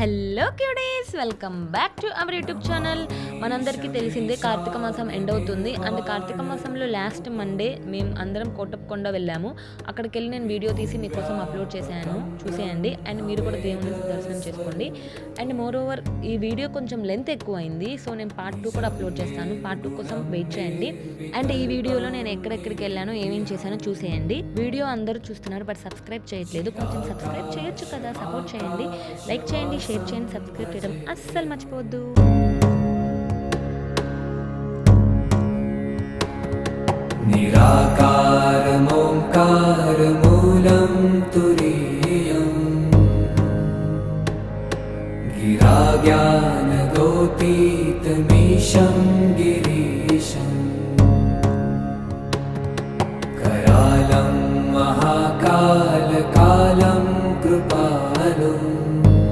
Hello cuties, welcome back to our YouTube channel. మనందరికీ తెలిసిందే కార్తీక మాసం ఎండ్ అవుతుంది. అండ్ కార్తీక మాసంలో లాస్ట్ మండే మేము అందరం కోటప్పకొండ వెళ్ళాము. అక్కడికి వెళ్ళి నేను వీడియో తీసి మీకోసం అప్లోడ్ చేశాను, చూసేయండి. అండ్ మీరు కూడా దేవుని దర్శనం చేసుకోండి. అండ్ మోర్ ఓవర్ ఈ వీడియో కొంచెం లెంత్ ఎక్కువ అయింది, సో నేను పార్ట్ 2 కూడా అప్లోడ్ చేస్తాను. పార్ట్ 2 కోసం వెయిట్ చేయండి. అండ్ ఈ వీడియోలో నేను ఎక్కడెక్కడికి వెళ్ళానో ఏమేం చేశానో చూసేయండి. వీడియో అందరూ చూస్తున్నారు బట్ సబ్స్క్రైబ్ చేయట్లేదు, కొంచెం సబ్స్క్రైబ్ చేయొచ్చు కదా, సపోర్ట్ చేయండి. లైక్ చేయండి, షేర్ చేయండి, సబ్స్క్రైబ్ చేయడం అస్సలు మర్చిపోవద్దు. నిరాకారమోంకారమూలం తురీయం గిరాజ్ఞానగోపీతమీశం గిరీశం करालं महाकाल